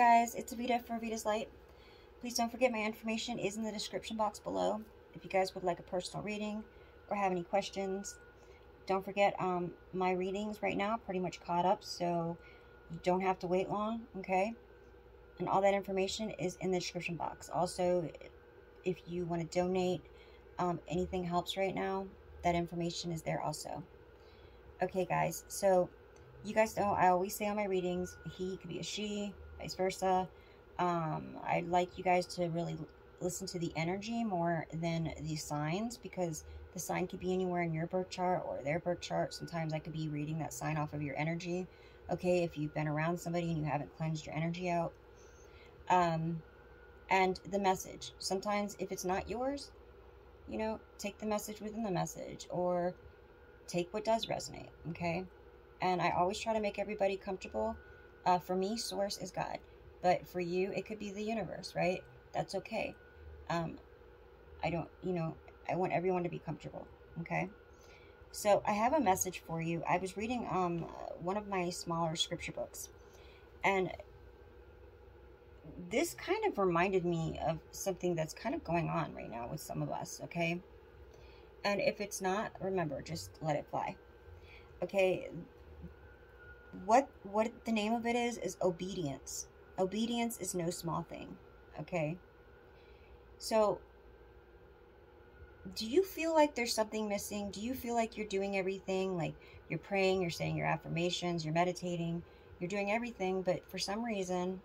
Guys, it's Vita from Vita's Light. Please don't forget my information is in the description box below. If you guys would like a personal reading or have any questions, don't forget my readings right now are pretty much caught up, so you don't have to wait long, okay? And all that information is in the description box. Also, if you want to donate, anything helps right now, that information is there also. Okay, guys, so you guys know I always say on my readings, he could be a she, vice versa. I'd like you guys to really listen to the energy more than the signs, because the sign could be anywhere in your birth chart or their birth chart. Sometimes I could be reading that sign off of your energy, okay, if you've been around somebody and you haven't cleansed your energy out. And the message. Sometimes if it's not yours, you know, take the message within the message, or take what does resonate, okay? And I always try to make everybody comfortable. For me, source is God. But for you, it could be the universe, right? That's okay. I don't, you know, I want everyone to be comfortable, okay? So I have a message for you. I was reading one of my smaller scripture books, and this kind of reminded me of something that's kind of going on right now with some of us, okay? And if it's not, remember, just let it fly. Okay, what the name of it is obedience. Obedience is no small thing, okay? So, do you feel like there's something missing? Do you feel like you're doing everything? Like you're praying, you're saying your affirmations, you're meditating, you're doing everything, but for some reason,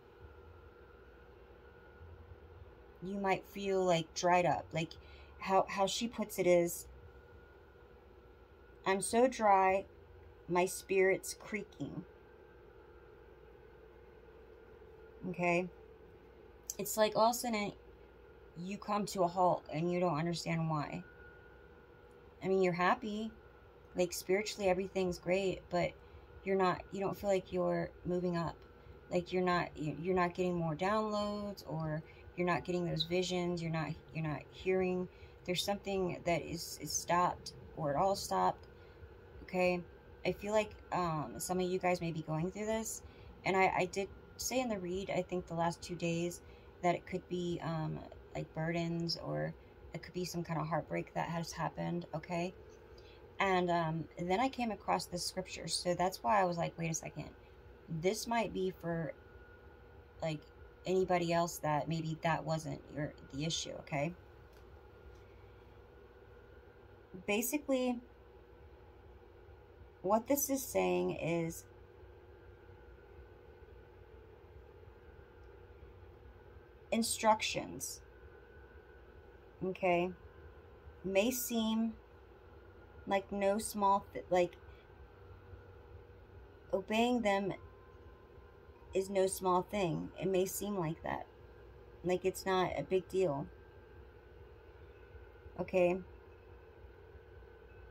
you might feel like dried up. Like how she puts it is, I'm so dry, my spirit's creaking. Okay? It's like all of a sudden you come to a halt and you don't understand why. I mean, you're happy, like spiritually everything's great, but you don't feel like you're moving up. Like you're not getting more downloads, or you're not getting those visions, you're not hearing. There's something that is stopped, or it all stopped. Okay? I feel like some of you guys may be going through this, and I did say in the read, I think the last 2 days, that it could be like burdens, or it could be some kind of heartbreak that has happened, okay? And then I came across this scripture, so that's why I was like, wait a second, this might be for like anybody else that maybe that wasn't the issue, okay? Basically, what this is saying is, instructions, okay, may seem like no small like obeying them is no small thing. It may seem like that, like it's not a big deal, okay?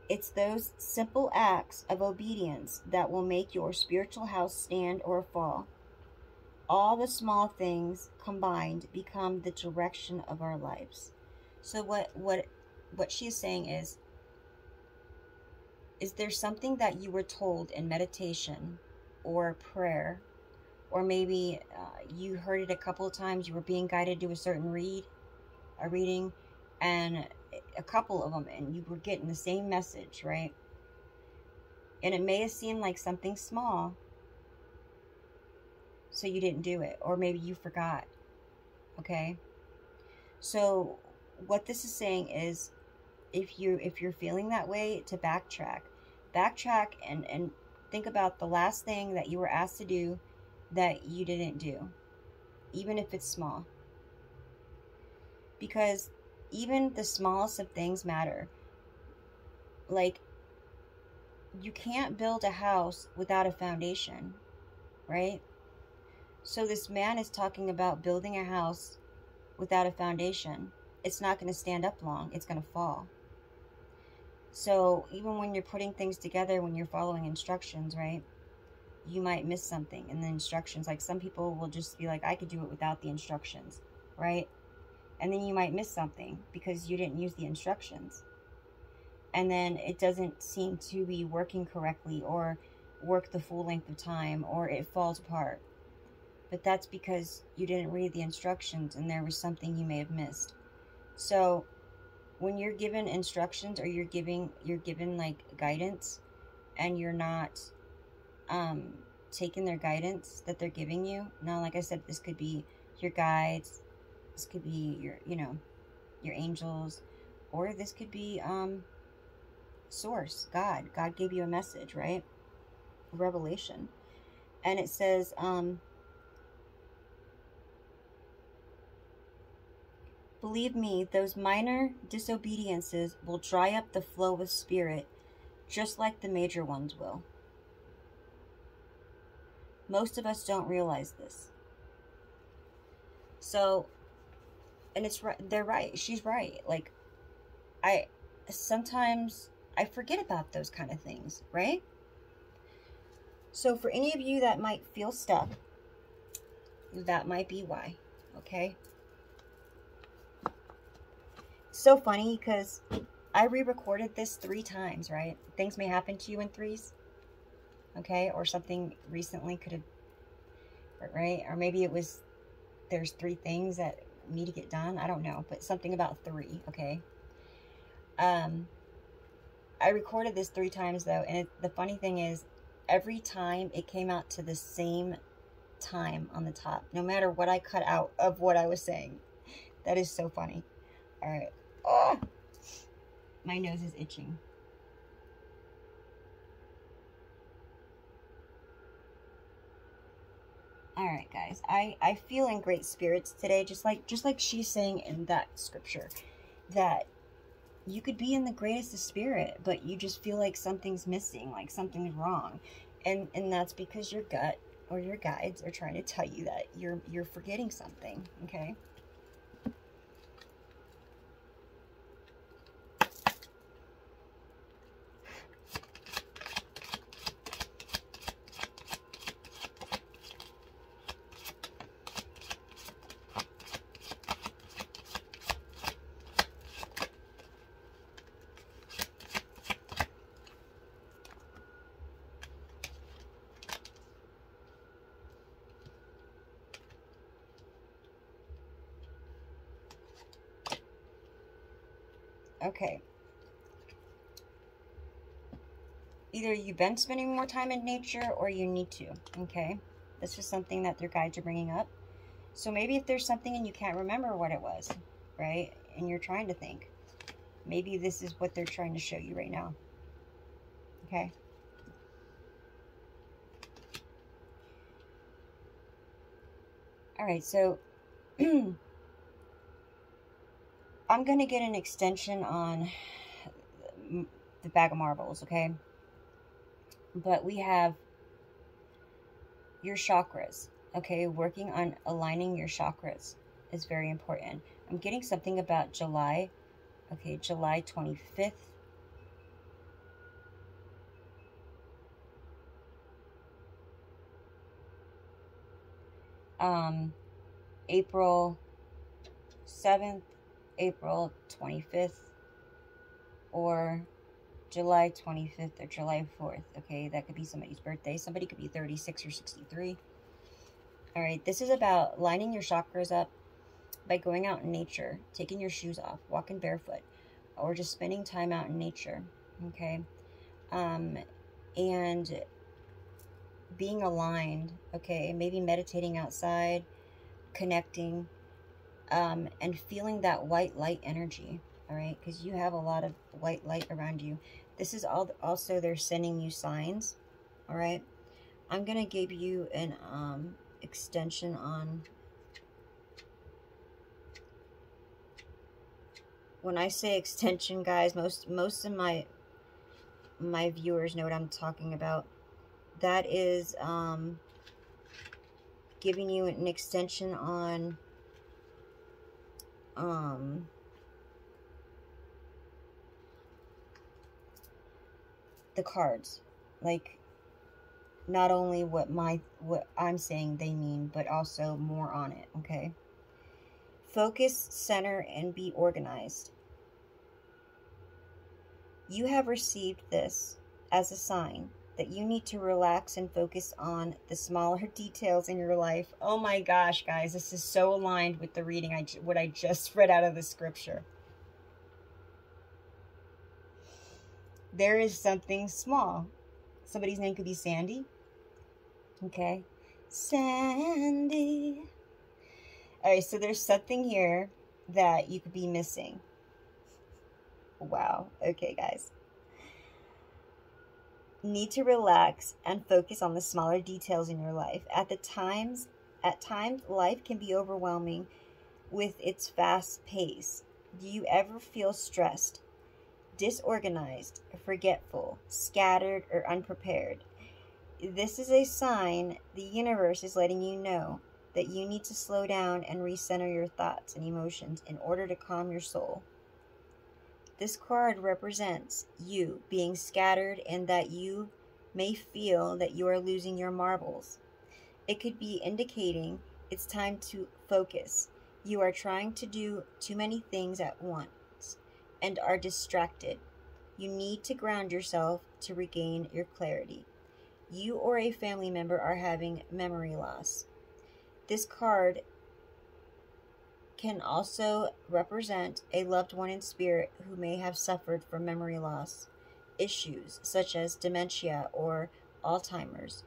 It's those simple acts of obedience that will make your spiritual house stand or fall. All the small things combined become the direction of our lives. So what she's saying is there something that you were told in meditation or prayer, or maybe you heard it a couple of times, you were being guided to a certain reading, and a couple of them, and you were getting the same message, right? And it may have seemed like something small, so you didn't do it, or maybe you forgot, okay? So what this is saying is, if you're feeling that way, to backtrack and think about the last thing that you were asked to do that you didn't do, even if it's small, because even the smallest of things matter. Like, you can't build a house without a foundation, right? So this man is talking about building a house without a foundation. It's not going to stand up long. It's going to fall. So even when you're putting things together, when you're following instructions, right, you might miss something in the instructions. Like some people will just be like, I could do it without the instructions, right? And then you might miss something because you didn't use the instructions. And then it doesn't seem to be working correctly, or work the full length of time, or it falls apart. But that's because you didn't read the instructions and there was something you may have missed. So when you're given instructions, or you're given like guidance, and you're not taking their guidance that they're giving you. Now, like I said, this could be your guides, this could be your, your angels, or this could be source, God. God gave you a message, right? A revelation. And it says, believe me, those minor disobediences will dry up the flow of spirit, just like the major ones will. Most of us don't realize this. So, and it's right, they're right, she's right. Like, sometimes I forget about those kind of things, right? So for any of you that might feel stuck, that might be why, okay? So funny, because I re-recorded this 3 times, right? Things may happen to you in threes, okay? Or something recently could have, right? Or maybe it was, there's 3 things that need to get done. I don't know, but something about 3, okay? I recorded this 3 times though, and the funny thing is, every time it came out to the same time on the top, no matter what I cut out of what I was saying. That is so funny. All right. Oh, my nose is itching. All right, guys. I feel in great spirits today, just like she's saying in that scripture, that you could be in the greatest of spirit, but you just feel like something's missing, like something's wrong. And that's because your gut or your guides are trying to tell you that you're forgetting something, okay? Okay. Either you've been spending more time in nature, or you need to, okay? This is something that their guides are bringing up. So maybe if there's something and you can't remember what it was, right? And you're trying to think, maybe this is what they're trying to show you right now, okay? All right, so I'm going to get an extension on the bag of marbles, okay? But we have your chakras, okay? Working on aligning your chakras is very important. I'm getting something about July, okay, July 25th. April 7th, April 25th, or July 25th or July 4th, okay? That could be somebody's birthday. Somebody could be 36 or 63. All right, this is about lining your chakras up by going out in nature, taking your shoes off, walking barefoot, or just spending time out in nature, okay? And being aligned, okay? Maybe meditating outside, connecting, and feeling that white light energy, all right? Because you have a lot of white light around you. This is also they're sending you signs, all right? I'm going to give you an extension on... When I say extension, guys, most of my viewers know what I'm talking about. That is giving you an extension on the cards, like not only what I'm saying they mean, but also more on it, okay? Focus, center, and be organized. You have received this as a sign that you need to relax and focus on the smaller details in your life. Oh my gosh, guys, this is so aligned with the reading, what I just read out of the scripture. There is something small. Somebody's name could be Sandy. Okay. Sandy. All right, so there's something here that you could be missing. Wow. Okay, guys. Need to relax and focus on the smaller details in your life. At times, life can be overwhelming with its fast pace. Do you ever feel stressed, disorganized, forgetful, scattered, or unprepared? This is a sign the universe is letting you know that you need to slow down and recenter your thoughts and emotions in order to calm your soul. This card represents you being scattered and that you may feel that you are losing your marbles. It could be indicating it's time to focus. You are trying to do too many things at once and are distracted. You need to ground yourself to regain your clarity. You or a family member are having memory loss. This card can also represent a loved one in spirit who may have suffered from memory loss issues such as dementia or Alzheimer's.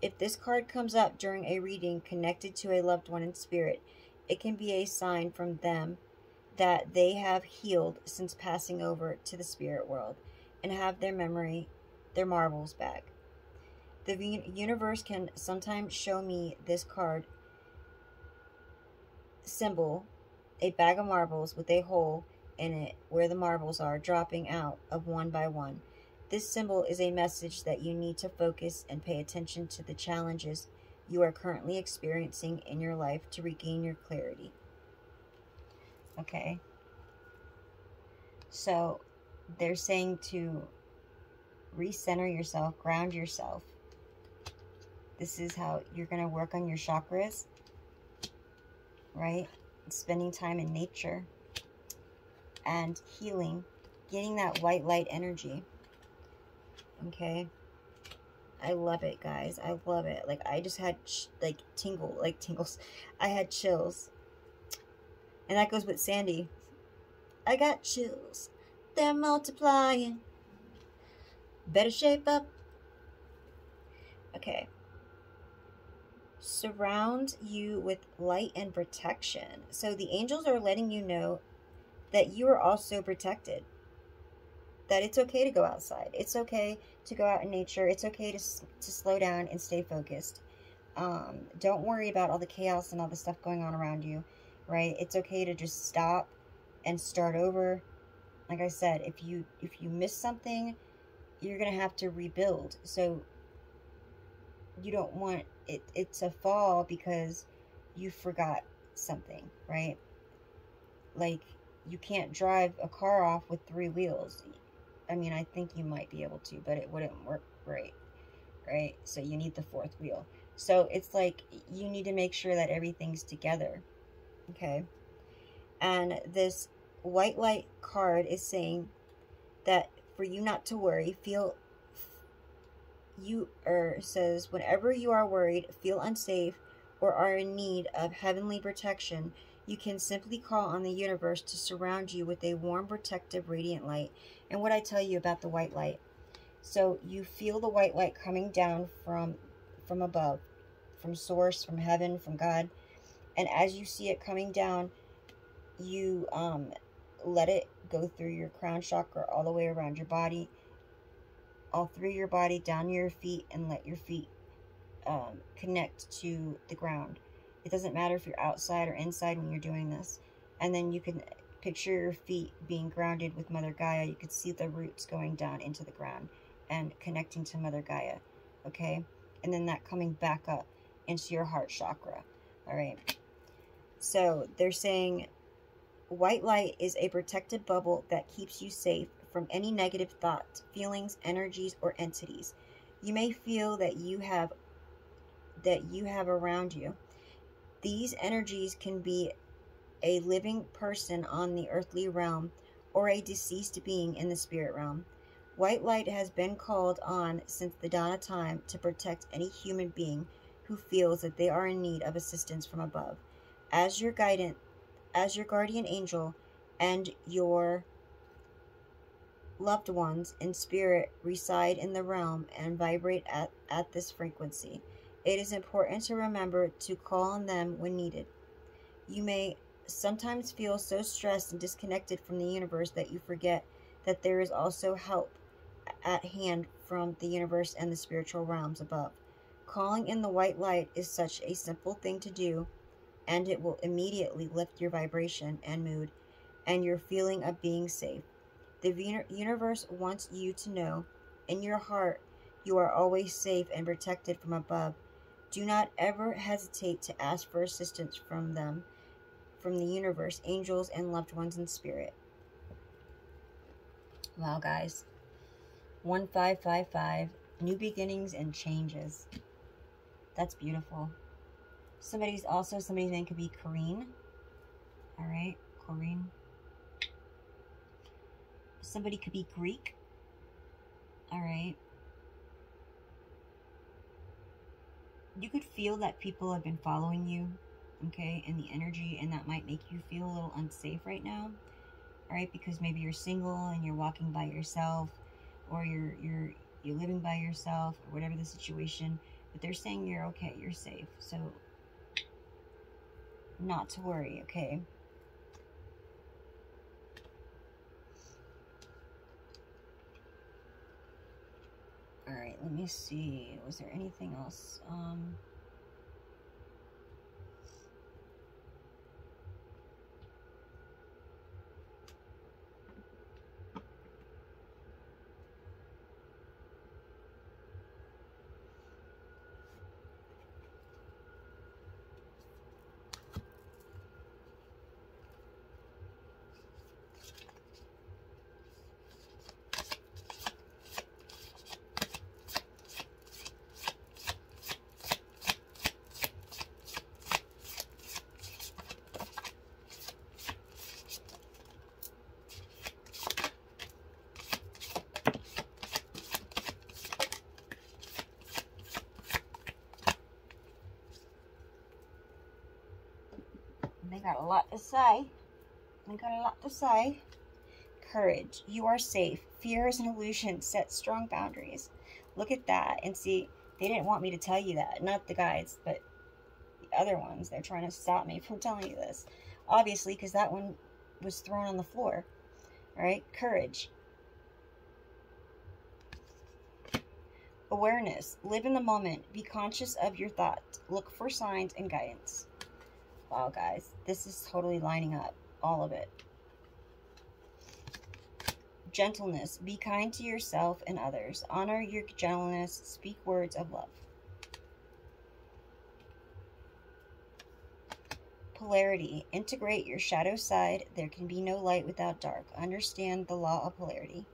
If this card comes up during a reading connected to a loved one in spirit, it can be a sign from them that they have healed since passing over to the spirit world and have their marbles back. The universe can sometimes show me this card symbol, a bag of marbles with a hole in it where the marbles are dropping out of one by one. This symbol is a message that you need to focus and pay attention to the challenges you are currently experiencing in your life to regain your clarity. Okay. So they're saying to recenter yourself, ground yourself. This is how you're going to work on your chakras, right? Spending time in nature and healing, getting that white light energy. Okay. I love it, guys. I love it. Like, I just had tingles. I had chills. And that goes with Sandy. I got chills. They're multiplying. Better shape up. Okay. Surround you with light and protection. So the angels are letting you know that you are also protected. That it's okay to go outside. It's okay to go out in nature. It's okay to slow down and stay focused. Don't worry about all the chaos and all the stuff going on around you, right? It's okay to just stop and start over. Like I said, if you miss something, you're going to have to rebuild. So you don't want it to fall because you forgot something, right? Like, you can't drive a car off with 3 wheels. I mean, I think you might be able to, but it wouldn't work great, right? So you need the 4th wheel. So it's like you need to make sure that everything's together, okay? And this white light card is saying that for you not to worry, says whenever you are worried, feel unsafe, or are in need of heavenly protection, you can simply call on the universe to surround you with a warm, protective, radiant light. And what I tell you about the white light. So you feel the white light coming down from above, from source, from heaven, from God. And as you see it coming down, you let it go through your crown chakra all the way around your body, all through your body, down your feet, and let your feet connect to the ground. It doesn't matter if you're outside or inside when you're doing this. And then you can picture your feet being grounded with Mother Gaia. You could see the roots going down into the ground and connecting to Mother Gaia, okay? And then that coming back up into your heart chakra, all right? So they're saying white light is a protective bubble that keeps you safe from any negative thoughts, feelings, energies, or entities you may feel that you have around you. These energies can be a living person on the earthly realm or a deceased being in the spirit realm. White light has been called on since the dawn of time to protect any human being who feels that they are in need of assistance from above. As your guardian angel, and your loved ones in spirit reside in the realm and vibrate at this frequency. It is important to remember to call on them when needed. You may sometimes feel so stressed and disconnected from the universe that you forget that there is also help at hand from the universe and the spiritual realms above. Calling in the white light is such a simple thing to do, and it will immediately lift your vibration and mood and your feeling of being safe. The universe wants you to know in your heart you are always safe and protected from above. Do not ever hesitate to ask for assistance from them, from the universe, angels, and loved ones in spirit. Wow, guys. 1555, new beginnings and changes. That's beautiful. Somebody's name could be Corrine. All right, Corrine. Somebody could be Greek. All right. You could feel that people have been following you, okay, in the energy, and that might make you feel a little unsafe right now. All right, because maybe you're single and you're walking by yourself, or you're living by yourself, or whatever the situation. But they're saying you're okay, you're safe. So, not to worry, okay? All right, let me see. Was there anything else? They got a lot to say. Courage. You are safe. Fear is an illusion. Set strong boundaries. Look at that. And see, they didn't want me to tell you that. Not the guides, but the other ones. They're trying to stop me from telling you this. Obviously, because that one was thrown on the floor. All right? Courage. Awareness. Live in the moment. Be conscious of your thoughts. Look for signs and guidance. Wow, guys. This is totally lining up. All of it. Gentleness. Be kind to yourself and others. Honor your gentleness. Speak words of love. Polarity. Integrate your shadow side. There can be no light without dark. Understand the law of polarity.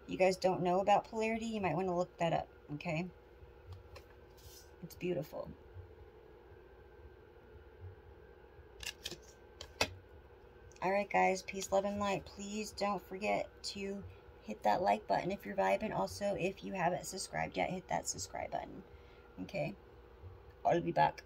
You guys don't know about polarity? You might want to look that up, okay? It's beautiful. Alright guys, peace, love, and light. Please don't forget to hit that like button if you're vibing. Also, if you haven't subscribed yet, hit that subscribe button. Okay? I'll be back.